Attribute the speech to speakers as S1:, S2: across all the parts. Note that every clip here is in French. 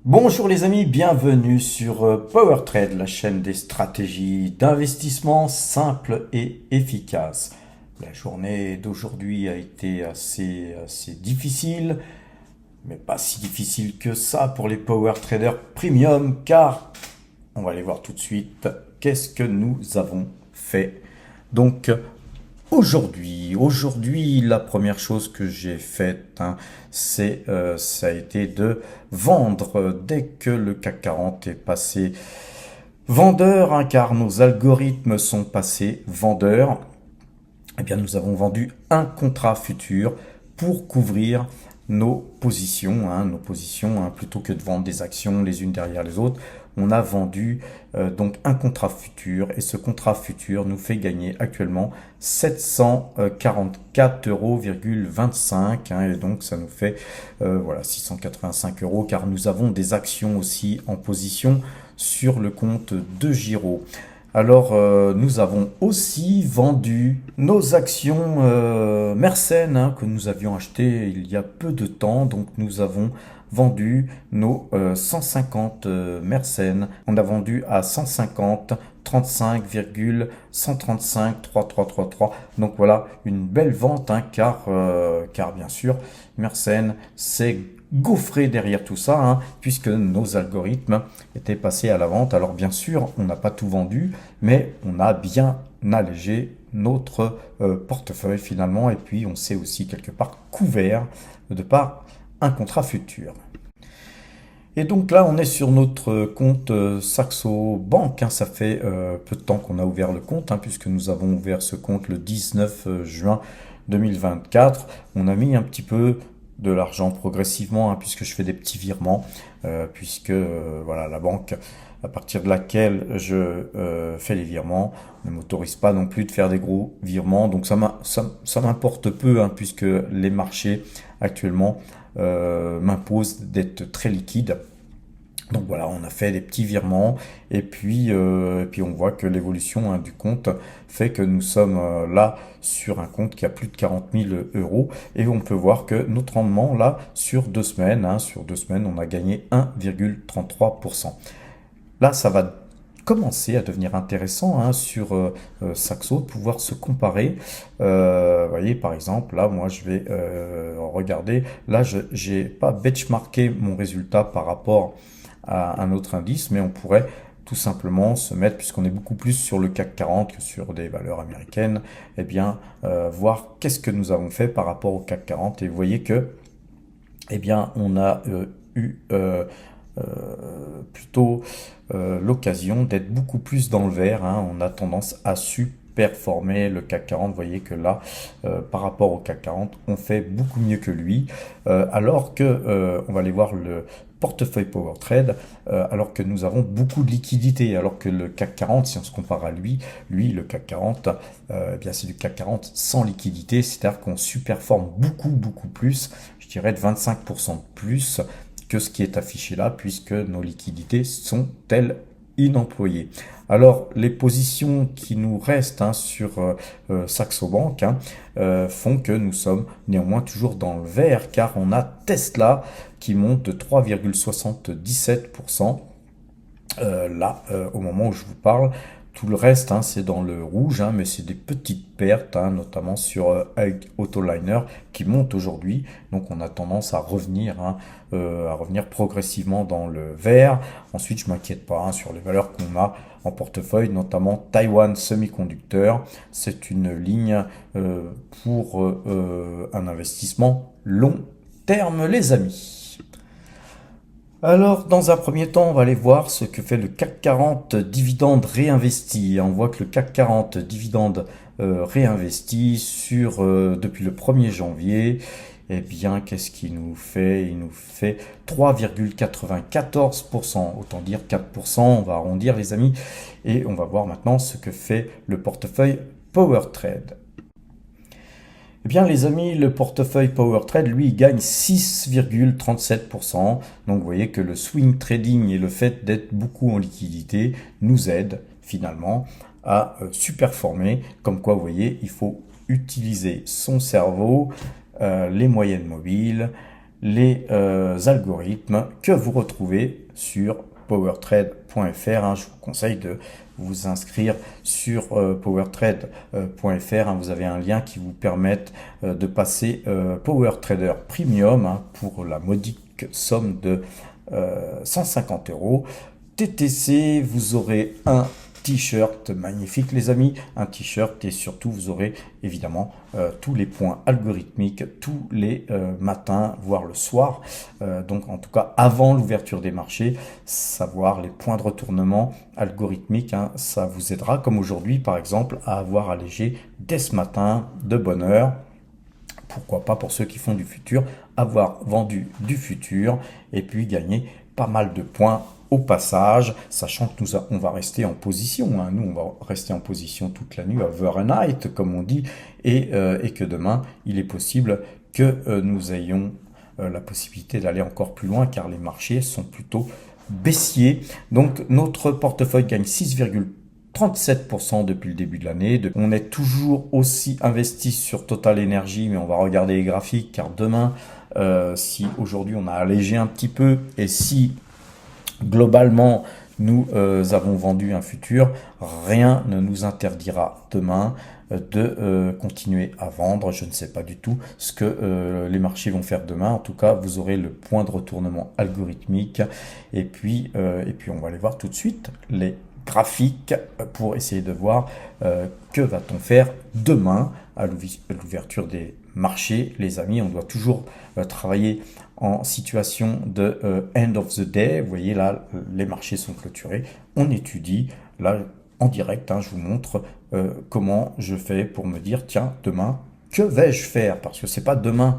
S1: Bonjour les amis, bienvenue sur PowerTrade, la chaîne des stratégies d'investissement simples et efficaces. La journée d'aujourd'hui a été assez difficile, mais pas si difficile que ça pour les Power Traders Premium, car on va aller voir tout de suite qu'est-ce que nous avons fait. Donc aujourd'hui, la première chose que j'ai faite, ça a été de vendre dès que le CAC 40 est passé vendeur, car nos algorithmes sont passés vendeurs. Eh bien, nous avons vendu un contrat futur pour couvrir nos positions, plutôt que de vendre des actions les unes derrière les autres. On a vendu donc un contrat futur, et ce contrat futur nous fait gagner actuellement 744,25 €, et donc ça nous fait voilà 685 €, car nous avons des actions aussi en position sur le compte de Giro. Alors, nous avons aussi vendu nos actions Mersenne, que nous avions achetées il y a peu de temps. Donc, nous avons vendu nos 150 Mersenne. On a vendu à 150, 35,135, 3333. Donc voilà, une belle vente, car bien sûr, Mersenne, c'est gaufré derrière tout ça, puisque nos algorithmes étaient passés à la vente. Alors bien sûr, on n'a pas tout vendu, mais on a bien allégé notre portefeuille finalement, et puis on s'est aussi quelque part couvert de par un contrat futur. Et donc là, on est sur notre compte Saxo Bank. Ça fait peu de temps qu'on a ouvert le compte, puisque nous avons ouvert ce compte le 19 juin 2024. On a mis un petit peu de l'argent progressivement, puisque je fais des petits virements, puisque voilà, la banque à partir de laquelle je fais les virements ne m'autorise pas non plus de faire des gros virements. Donc ça m'importe peu, puisque les marchés actuellement m'imposent d'être très liquide. Donc voilà, on a fait des petits virements, et puis on voit que l'évolution du compte fait que nous sommes là sur un compte qui a plus de 40 000 €, et on peut voir que notre rendement là sur 2 semaines, on a gagné 1,33%. Là, ça va commencer à devenir intéressant, sur Saxo, de pouvoir se comparer. Vous voyez, par exemple, là, moi, je vais regarder. Là, je n'ai pas benchmarké mon résultat par rapport à un autre indice, mais on pourrait tout simplement se mettre, puisqu'on est beaucoup plus sur le CAC 40 que sur des valeurs américaines, eh bien, voir qu'est-ce que nous avons fait par rapport au CAC 40. Et vous voyez que, eh bien, on a eu plutôt l'occasion d'être beaucoup plus dans le vert. On a tendance à performer le CAC 40. Vous voyez que là, par rapport au CAC 40, on fait beaucoup mieux que lui. Alors que, on va aller voir le portefeuille PowerTrade, alors que nous avons beaucoup de liquidités, alors que le CAC 40, si on se compare à lui, le CAC 40, eh bien c'est du CAC 40 sans liquidité, c'est-à-dire qu'on superforme beaucoup plus, je dirais de 25% de plus que ce qui est affiché là, puisque nos liquidités sont elles inemployées. Alors les positions qui nous restent sur Saxo Bank font que nous sommes néanmoins toujours dans le vert, car on a Tesla qui monte de 3,77%. Là, au moment où je vous parle. Tout le reste, c'est dans le rouge, mais c'est des petites pertes, notamment sur Autoliner qui monte aujourd'hui. Donc on a tendance à revenir progressivement dans le vert. Ensuite, je m'inquiète pas sur les valeurs qu'on a en portefeuille, notamment Taiwan Semiconductor. C'est une ligne pour un investissement long terme, les amis. Alors, dans un premier temps, on va aller voir ce que fait le CAC 40 dividende réinvesti. On voit que le CAC 40 dividende réinvesti depuis le 1er janvier, eh bien, qu'est-ce qu'il nous fait? Il nous fait 3,94%, autant dire 4%, on va arrondir les amis, et on va voir maintenant ce que fait le portefeuille PowerTrade. Eh bien les amis, le portefeuille PowerTrade, lui, il gagne 6,37%. Donc vous voyez que le swing trading et le fait d'être beaucoup en liquidité nous aident finalement à superformer. Comme quoi, vous voyez, il faut utiliser son cerveau, les moyennes mobiles, les algorithmes que vous retrouvez sur powertrade.fr. Hein. Je vous conseille de vous inscrire sur powertrade.fr. Hein. Vous avez un lien qui vous permet de passer Power Trader Premium, hein, pour la modique somme de 150 €. TTC, vous aurez un t-shirt magnifique les amis, un t-shirt, et surtout vous aurez évidemment tous les points algorithmiques tous les matins, voire le soir, donc en tout cas avant l'ouverture des marchés, savoir les points de retournement algorithmiques, hein, ça vous aidera, comme aujourd'hui par exemple, à avoir allégé dès ce matin de bonne heure. Pourquoi pas pour ceux qui font du futur, avoir vendu du futur et puis gagner pas mal de points au passage, sachant que on va rester en position, hein. Nous on va rester en position toute la nuit, overnight comme on dit, et que demain il est possible que nous ayons la possibilité d'aller encore plus loin, car les marchés sont plutôt baissiers. Donc notre portefeuille gagne 6,37% depuis le début de l'année. On est toujours aussi investi sur Total Energy, mais on va regarder les graphiques, car demain, si aujourd'hui on a allégé un petit peu, et si globalement nous avons vendu un futur, rien ne nous interdira demain de continuer à vendre. Je ne sais pas du tout ce que les marchés vont faire demain. En tout cas, vous aurez le point de retournement algorithmique, et puis on va aller voir tout de suite les graphiques pour essayer de voir que va-t-on faire demain à l'ouverture des marchés. Les amis, on doit toujours travailler en situation de end of the day. Vous voyez là, les marchés sont clôturés. On étudie là en direct, hein, je vous montre comment je fais pour me dire, tiens, demain, que vais-je faire? Parce que c'est pas demain,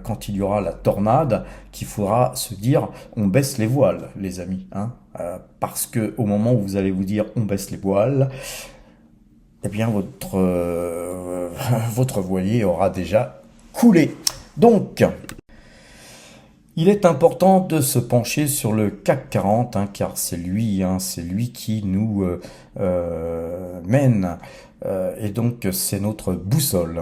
S1: quand il y aura la tornade, qu'il faudra se dire on baisse les voiles, les amis, hein, parce que au moment où vous allez vous dire on baisse les voiles, eh bien votre voilier aura déjà coulé. Donc il est important de se pencher sur le CAC 40, hein, car c'est lui qui nous mène, et donc c'est notre boussole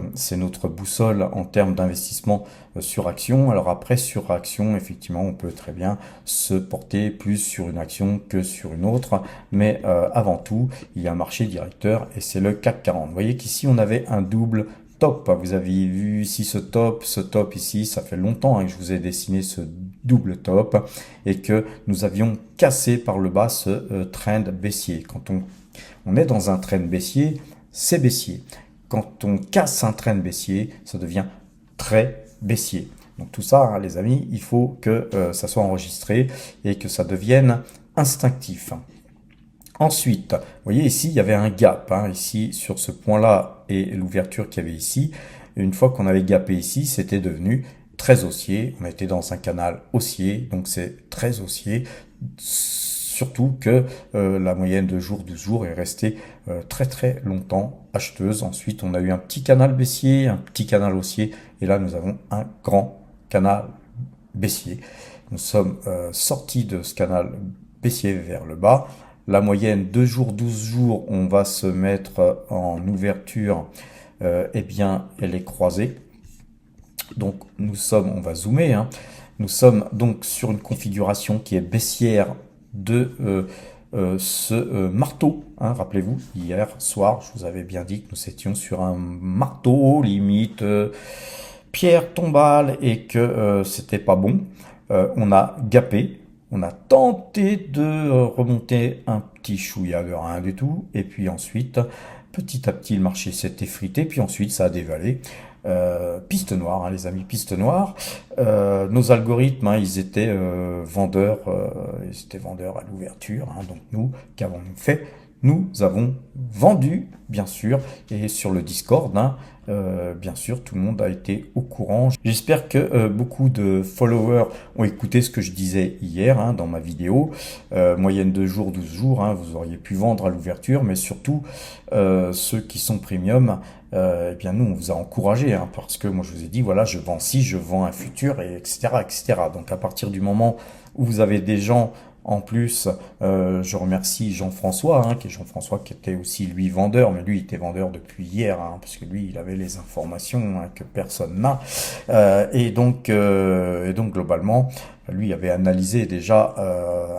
S1: en termes d'investissement sur action. Alors après, sur action, effectivement, on peut très bien se porter plus sur une action que sur une autre, mais avant tout, il y a un marché directeur, et c'est le CAC 40. Vous voyez qu'ici, on avait un double top. Vous avez vu ici ce top ici, ça fait longtemps, hein, que je vous ai dessiné ce double top, et que nous avions cassé par le bas ce trend baissier. Quand on est dans un trend baissier, c'est baissier. Quand on casse un trend baissier, ça devient très baissier. Donc tout ça, hein, les amis, il faut que ça soit enregistré et que ça devienne instinctif. Ensuite, vous voyez ici, il y avait un gap, hein, ici sur ce point-là, et l'ouverture qu'il y avait ici. Une fois qu'on avait gapé ici, c'était devenu très haussier. On était dans un canal haussier, donc c'est très haussier. Surtout que la moyenne de jours, 12 jours, est restée très très longtemps acheteuse. Ensuite, on a eu un petit canal baissier, un petit canal haussier, et là nous avons un grand canal baissier. Nous sommes sortis de ce canal baissier vers le bas. La moyenne 2 jours, 12 jours, on va se mettre en ouverture, eh bien elle est croisée. Donc on va zoomer, hein. Nous sommes donc sur une configuration qui est baissière de ce marteau, hein. Rappelez-vous, hier soir, je vous avais bien dit que nous étions sur un marteau, limite pierre tombale, et que c'était pas bon. On a gapé, on a tenté de remonter un petit chouïa de rien du tout, et puis ensuite, petit à petit, le marché s'est effrité, puis ensuite ça a dévalé. Piste noire, hein, les amis, piste noire. Nos algorithmes, hein, ils étaient vendeurs, à l'ouverture, hein. Donc nous, qu'avons-nous fait? Nous avons vendu, bien sûr, et sur le Discord, hein, bien sûr, tout le monde a été au courant. J'espère que beaucoup de followers ont écouté ce que je disais hier, hein, dans ma vidéo. Moyenne de jours, 12 jours, hein, vous auriez pu vendre à l'ouverture, mais surtout ceux qui sont premium, eh bien nous on vous a encouragé, hein, parce que moi je vous ai dit voilà, je vends ci, je vends un futur, et etc., etc. Donc à partir du moment où vous avez des gens En plus, je remercie Jean-François, hein, Jean-François qui était aussi lui vendeur, mais lui il était vendeur depuis hier, hein, parce que lui il avait les informations hein, que personne n'a. Et donc globalement, lui avait analysé déjà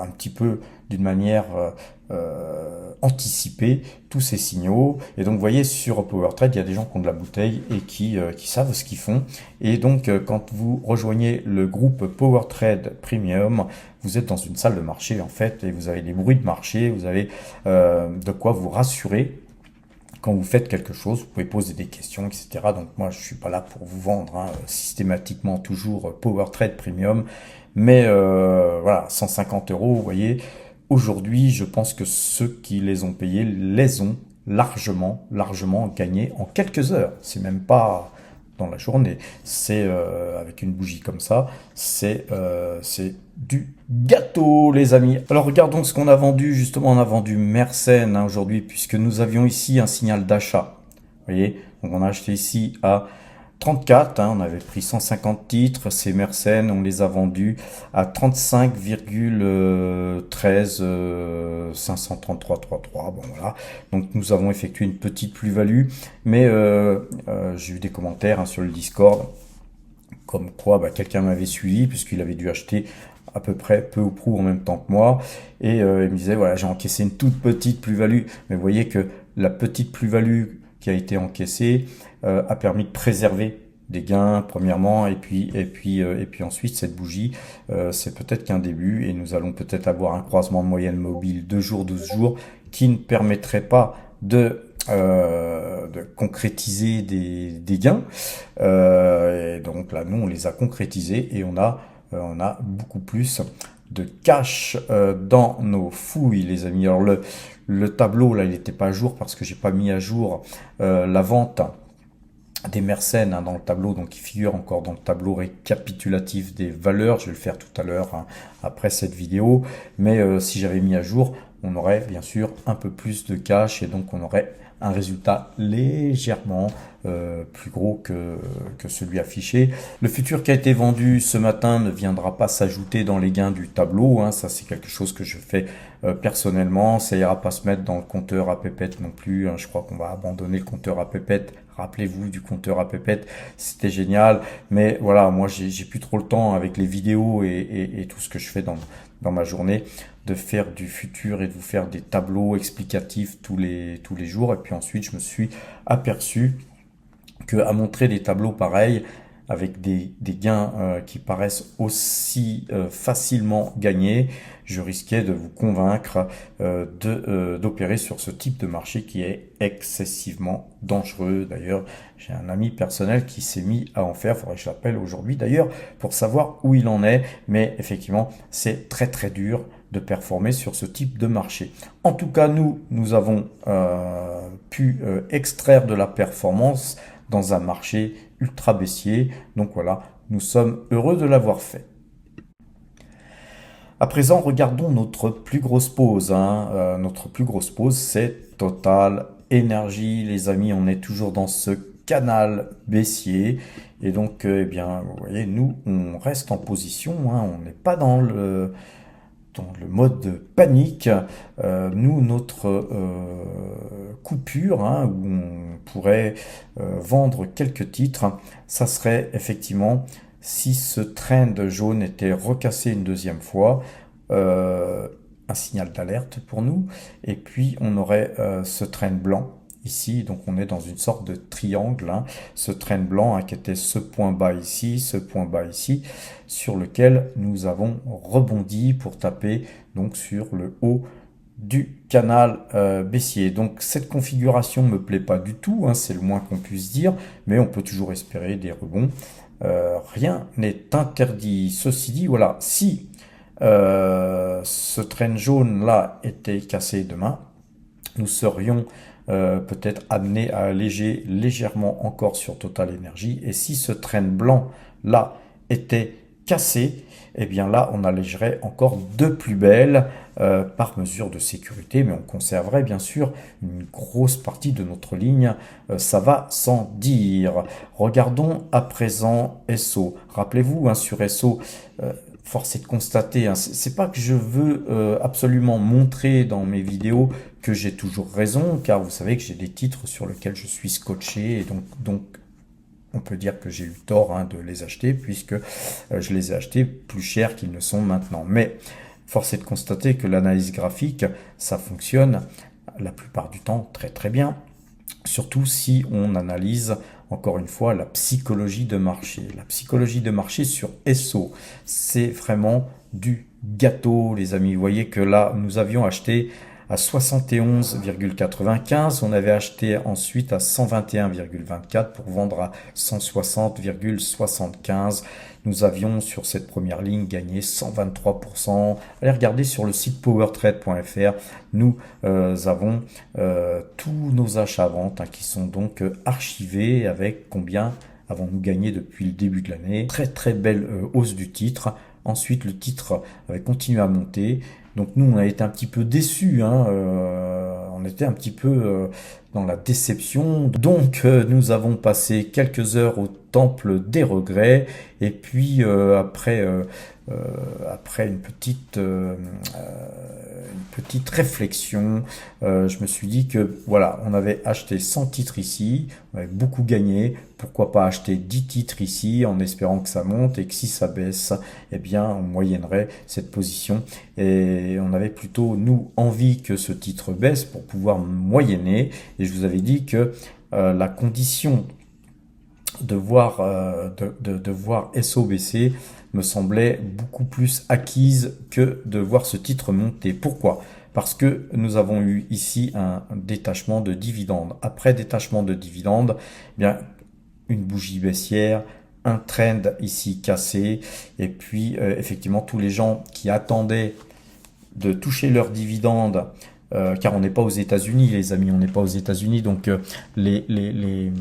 S1: un petit peu d'une manière anticipée tous ces signaux. Et donc vous voyez sur PowerTrade, il y a des gens qui ont de la bouteille et qui savent ce qu'ils font. Et donc quand vous rejoignez le groupe PowerTrade Premium, vous êtes dans une salle de marché en fait, et vous avez des bruits de marché, vous avez de quoi vous rassurer quand vous faites quelque chose. Vous pouvez poser des questions, etc. Donc moi, je suis pas là pour vous vendre hein, systématiquement toujours PowerTrade Premium, mais voilà, 150 euros, vous voyez. Aujourd'hui, je pense que ceux qui les ont payés les ont largement gagnés en quelques heures. C'est même pas dans la journée. C'est avec une bougie comme ça, c'est du gâteau, les amis. Alors regardons ce qu'on a vendu. Justement, on a vendu Mersenne hein, aujourd'hui, puisque nous avions ici un signal d'achat. Vous voyez, donc on a acheté ici à 34, hein, on avait pris 150 titres, ces Mersenne, on les a vendus à 35,13 533,33. Bon voilà, donc nous avons effectué une petite plus-value, mais j'ai eu des commentaires hein, sur le Discord, comme quoi bah, quelqu'un m'avait suivi, puisqu'il avait dû acheter à peu près peu ou prou en même temps que moi, et il me disait voilà, j'ai encaissé une toute petite plus-value, mais vous voyez que la petite plus-value qui a été encaissée a permis de préserver des gains premièrement, et puis ensuite cette bougie c'est peut-être qu'un début, et nous allons peut-être avoir un croisement de moyenne mobile 2 jours 12 jours qui ne permettrait pas de concrétiser des gains. Et donc là nous on les a concrétisés, et on a beaucoup plus de cash dans nos fouilles, les amis. Alors le tableau là il n'était pas à jour parce que j'ai pas mis à jour la vente des Mersenne hein, dans le tableau, donc il figure encore dans le tableau récapitulatif des valeurs. Je vais le faire tout à l'heure hein, après cette vidéo, mais si j'avais mis à jour, on aurait bien sûr un peu plus de cash, et donc on aurait un résultat légèrement plus gros que celui affiché. Le futur qui a été vendu ce matin ne viendra pas s'ajouter dans les gains du tableau, hein. Ça c'est quelque chose que je fais personnellement. Ça ira pas se mettre dans le compteur à pépette non plus, hein. Je crois qu'on va abandonner le compteur à pépette. Rappelez-vous du compteur à pépette, c'était génial. Mais voilà, moi j'ai plus trop le temps avec les vidéos et tout ce que je fais dans ma journée de faire du futur et de vous faire des tableaux explicatifs tous les jours. Et puis ensuite, je me suis aperçu que à montrer des tableaux pareils avec des gains qui paraissent aussi facilement gagnés, je risquais de vous convaincre d'opérer sur ce type de marché qui est excessivement dangereux. D'ailleurs, j'ai un ami personnel qui s'est mis à en faire, il faudrait que je l'appelle aujourd'hui d'ailleurs, pour savoir où il en est, mais effectivement, c'est très dur de performer sur ce type de marché. En tout cas, nous avons pu extraire de la performance dans un marché ultra baissier. Donc voilà, nous sommes heureux de l'avoir fait. À présent, regardons notre plus grosse pause, hein. Notre plus grosse pause, c'est Total Energy. Les amis, on est toujours dans ce canal baissier. Et donc, eh bien, vous voyez, nous, on reste en position, hein. On n'est pas dans le mode de panique. Nous, notre coupure, hein, où on pourrait vendre quelques titres, ça serait effectivement si ce trend jaune était recassé une deuxième fois, un signal d'alerte pour nous, et puis on aurait ce trend blanc ici, donc on est dans une sorte de triangle, hein, ce trend blanc hein, qui était ce point bas ici, ce point bas ici, sur lequel nous avons rebondi pour taper donc sur le haut du canal baissier. Donc cette configuration me plaît pas du tout, hein, c'est le moins qu'on puisse dire, mais on peut toujours espérer des rebonds. Rien n'est interdit. Ceci dit, voilà, si ce train jaune là était cassé demain, nous serions peut-être amenés à alléger légèrement encore sur Total Energy. Et si ce train blanc là était cassé, eh bien là on allégerait encore de plus belle par mesure de sécurité, mais on conserverait bien sûr une grosse partie de notre ligne, ça va sans dire. Regardons à présent SO. Rappelez-vous hein, sur SO, force est de constater, hein, c'est pas que je veux absolument montrer dans mes vidéos que j'ai toujours raison, car vous savez que j'ai des titres sur lesquels je suis scotché, et donc on peut dire que j'ai eu tort de les acheter, puisque je les ai achetés plus cher qu'ils ne sont maintenant. Mais force est de constater que l'analyse graphique, ça fonctionne la plupart du temps très très bien, surtout si on analyse encore une fois la psychologie de marché. La psychologie de marché sur SO, c'est vraiment du gâteau, les amis. Vous voyez que là, nous avions acheté à 71,95, on avait acheté ensuite à 121,24 pour vendre à 160,75. Nous avions sur cette première ligne gagné 123%. Allez regarder sur le site powertrade.fr, nous avons tous nos achats-ventes qui sont donc archivés avec combien avons-nous gagné depuis le début de l'année. Très très belle hausse du titre. Ensuite, le titre avait continué à monter. Donc nous, on a été un petit peu déçus, on était un petit peu dans la déception. Donc nous avons passé quelques heures au temple des regrets. Et puis après une petite réflexion, je me suis dit que voilà, on avait acheté 100 titres ici, on avait beaucoup gagné, pourquoi pas acheter 10 titres ici en espérant que ça monte, et que si ça baisse, eh bien on moyennerait cette position, et on avait plutôt nous envie que ce titre baisse pour pouvoir moyenner. Et je vous avais dit que la condition de voir SO baisser me semblait beaucoup plus acquise que de voir ce titre monter. Pourquoi ? Parce que nous avons eu ici un détachement de dividendes. Après détachement de dividendes, eh bien une bougie baissière, un trend ici cassé, et puis effectivement tous les gens qui attendaient de toucher leurs dividendes, car on n'est pas aux États-Unis, les amis, on n'est pas aux États-Unis, donc les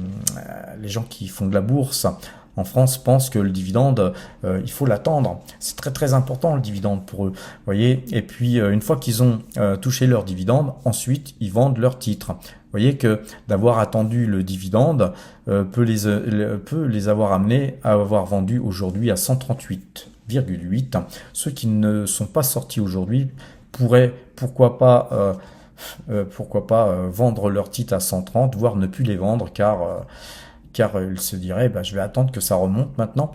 S1: gens qui font de la bourse en France pensent que le dividende, il faut l'attendre. C'est très très important le dividende pour eux, vous voyez. Et puis une fois qu'ils ont touché leur dividende, ensuite ils vendent leurs titres. Vous voyez que d'avoir attendu le dividende peut les avoir amenés à avoir vendu aujourd'hui à 138,8. Ceux qui ne sont pas sortis aujourd'hui pourraient, pourquoi pas vendre leurs titres à 130, voire ne plus les vendre, car ils se diraient je vais attendre que ça remonte maintenant,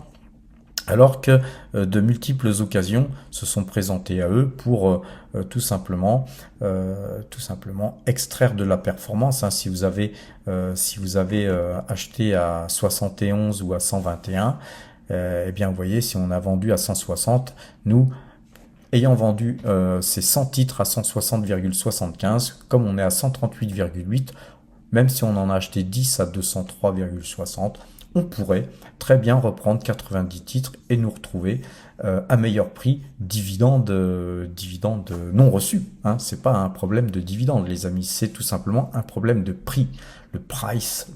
S1: alors que de multiples occasions se sont présentées à eux pour tout simplement extraire de la performance. Si vous avez acheté à 71 ou à 121, eh bien vous voyez, si on a vendu à 160, nous ayant vendu ces 100 titres à 160,75, comme on est à 138,8, même si on en a acheté 10 à 203,60, on pourrait très bien reprendre 90 titres et nous retrouver à meilleur prix, dividende non reçu. C'est pas un problème de dividende, les amis, c'est tout simplement un problème de prix. Le price,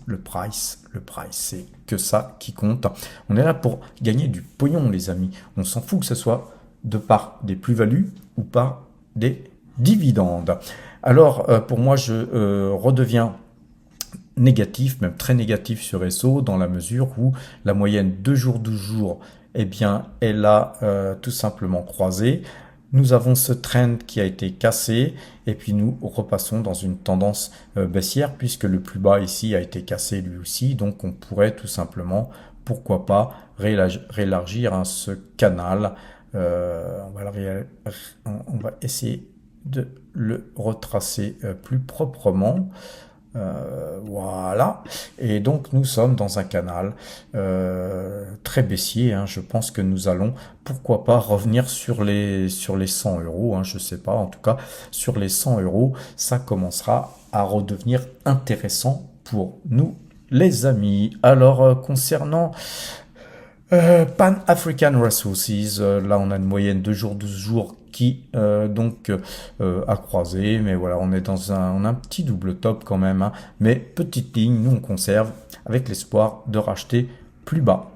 S1: c'est que ça qui compte. On est là pour gagner du pognon, les amis. On s'en fout que ce soit de par des plus-values ou par des dividendes. Alors, pour moi, je redeviens négatif, même très négatif sur SO, dans la mesure où la moyenne 2 jours, 12 jours, eh bien, elle a tout simplement croisé. Nous avons ce trend qui a été cassé, et puis nous repassons dans une tendance baissière, puisque le plus bas ici a été cassé lui aussi. Donc on pourrait tout simplement, pourquoi pas, réélargir ce canal. On va essayer de le retracer plus proprement. Voilà, et donc nous sommes dans un canal très baissier. Je pense que nous allons, pourquoi pas, revenir sur les 100 euros. Je sais pas, en tout cas sur les 100 euros, ça commencera à redevenir intéressant pour nous, les amis. Alors concernant Pan African Resources, là on a une moyenne 2 jours, 12 jours qui a croisé, mais voilà, on est dans un petit double top quand même, mais petite ligne, nous on conserve avec l'espoir de racheter plus bas.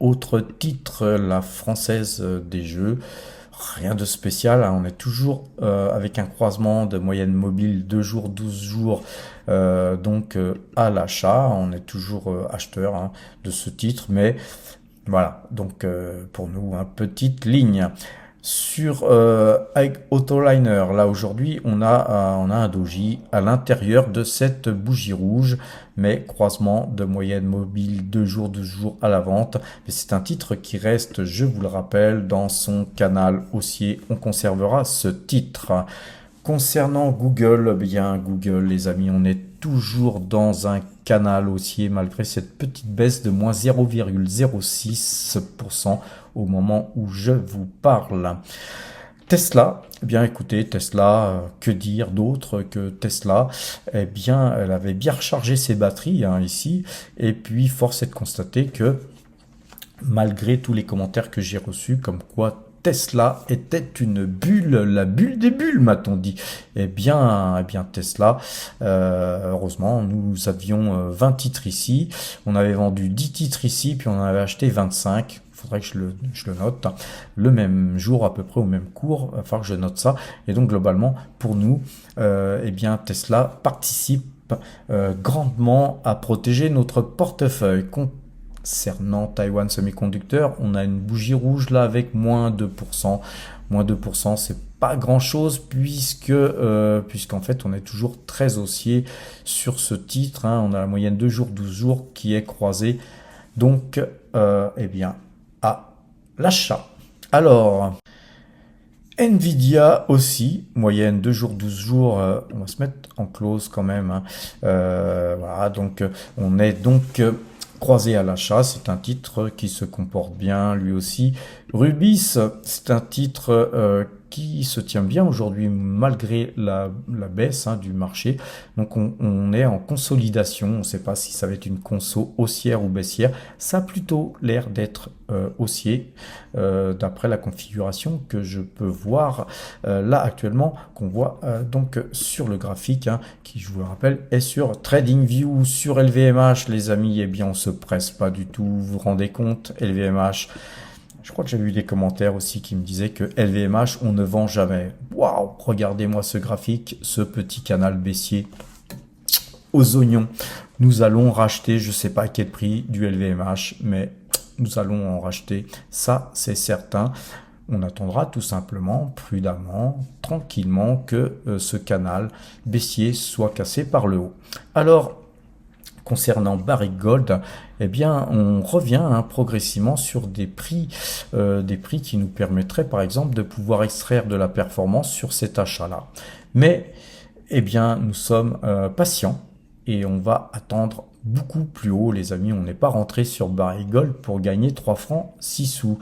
S1: Autre titre, la Française des Jeux, rien de spécial, on est toujours avec un croisement de moyenne mobile 2 jours, 12 jours, à l'achat, on est toujours acheteur de ce titre, mais Voilà, donc pour nous, petite ligne. Sur avec Autoliner, là aujourd'hui, on a un doji à l'intérieur de cette bougie rouge, mais croisement de moyenne mobile 2 jours, 12 jours à la vente. Mais c'est un titre qui reste, je vous le rappelle, dans son canal haussier. On conservera ce titre. Concernant Google, eh bien Google, les amis, on est toujours dans un canal haussier malgré cette petite baisse de moins 0,06% au moment où je vous parle. Tesla, eh bien écoutez, Tesla, que dire d'autre que Tesla? Eh bien, elle avait bien rechargé ses batteries ici, et puis force est de constater que malgré tous les commentaires que j'ai reçus, comme quoi Tesla était une bulle, la bulle des bulles, m'a-t-on dit. Eh bien Tesla, heureusement, nous avions 20 titres ici, on avait vendu 10 titres ici, puis on en avait acheté 25. Il faudrait que je le note, le même jour à peu près au même cours, il va falloir que je note ça. Et donc globalement, pour nous, eh bien Tesla participe grandement à protéger notre portefeuille. Concernant Taiwan Semiconductor, on a une bougie rouge là avec moins 2%. Moins 2%, c'est pas grand chose puisqu'en fait on est toujours très haussier sur ce titre. On a la moyenne 2 jours, 12 jours qui est croisée. Donc, eh bien, à l'achat. Alors, Nvidia aussi, moyenne 2 jours, 12 jours, on va se mettre en close quand même. Voilà, donc on est donc croisé à l'achat, c'est un titre qui se comporte bien lui aussi. Rubis, c'est un titre qui se tient bien aujourd'hui malgré la baisse du marché. Donc on est en consolidation, on ne sait pas si ça va être une conso haussière ou baissière. Ça a plutôt l'air d'être haussier d'après la configuration que je peux voir là actuellement, qu'on voit donc sur le graphique qui, je vous le rappelle, est sur TradingView. Sur LVMH, les amis, eh bien on se presse pas du tout, vous vous rendez compte, LVMH. Je crois que j'ai vu des commentaires aussi qui me disaient que LVMH, on ne vend jamais. Waouh, regardez-moi ce graphique, ce petit canal baissier aux oignons. Nous allons racheter, je ne sais pas à quel prix, du LVMH, mais nous allons en racheter. Ça, c'est certain. On attendra tout simplement, prudemment, tranquillement, que ce canal baissier soit cassé par le haut. Alors, concernant Barrick Gold, eh bien, on revient progressivement sur des prix qui nous permettraient, par exemple, de pouvoir extraire de la performance sur cet achat-là. Mais, eh bien, nous sommes patients et on va attendre beaucoup plus haut, les amis. On n'est pas rentré sur Barrick Gold pour gagner 3 francs 6 sous.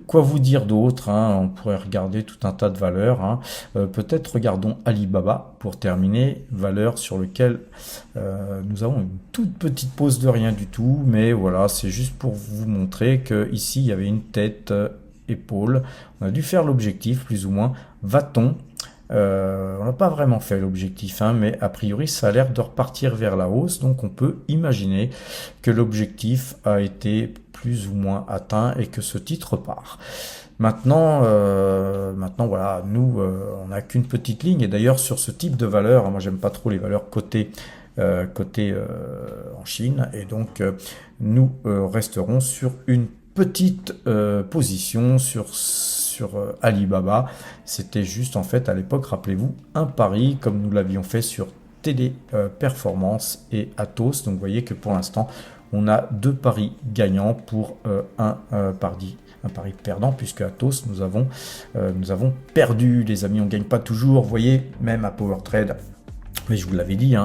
S1: Quoi vous dire d'autre On pourrait regarder tout un tas de valeurs. Peut-être regardons Alibaba pour terminer, valeur sur lequel nous avons une toute petite pause de rien du tout, mais voilà, c'est juste pour vous montrer que ici il y avait une tête épaule. On a dû faire l'objectif plus ou moins. Va-t-on on n'a pas vraiment fait l'objectif, mais a priori ça a l'air de repartir vers la hausse, donc on peut imaginer que l'objectif a été plus ou moins atteint et que ce titre part. Maintenant voilà, nous on n'a qu'une petite ligne, et d'ailleurs sur ce type de valeur, moi j'aime pas trop les valeurs cotées en Chine, et donc nous resterons sur une petite position sur Alibaba. C'était juste en fait à l'époque, rappelez-vous, un pari comme nous l'avions fait sur Téléperformance et Atos. Donc vous voyez que pour l'instant on a 2 paris gagnants pour un pari perdant, puisque Atos nous avons perdu, les amis. On gagne pas toujours, vous voyez, même à PowerTrade, mais je vous l'avais dit,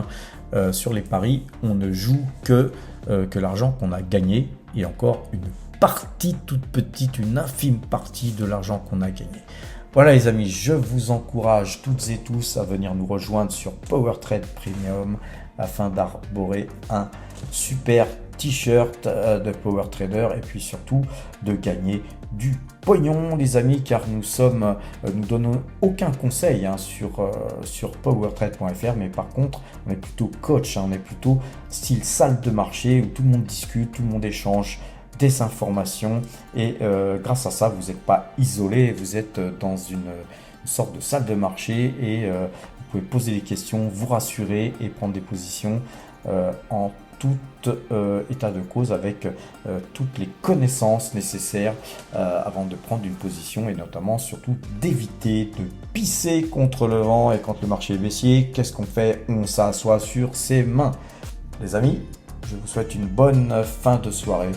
S1: sur les paris on ne joue que l'argent qu'on a gagné, et encore une partie toute petite, une infime partie de l'argent qu'on a gagné. Voilà les amis, je vous encourage toutes et tous à venir nous rejoindre sur PowerTrade Premium afin d'arborer un super t-shirt de PowerTrader, et puis surtout de gagner du pognon les amis, car nous donnons aucun conseil sur powertrade.fr, mais par contre on est plutôt coach, on est plutôt style salle de marché où tout le monde discute, tout le monde échange des informations, et grâce à ça vous n'êtes pas isolé, vous êtes dans une sorte de salle de marché, et vous pouvez poser des questions, vous rassurer et prendre des positions en tout état de cause, avec toutes les connaissances nécessaires avant de prendre une position, et notamment surtout d'éviter de pisser contre le vent. Et quand le marché est baissier, qu'est-ce qu'on fait? On s'assoit sur ses mains. Les amis, je vous souhaite une bonne fin de soirée.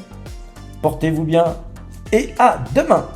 S1: Portez-vous bien et à demain!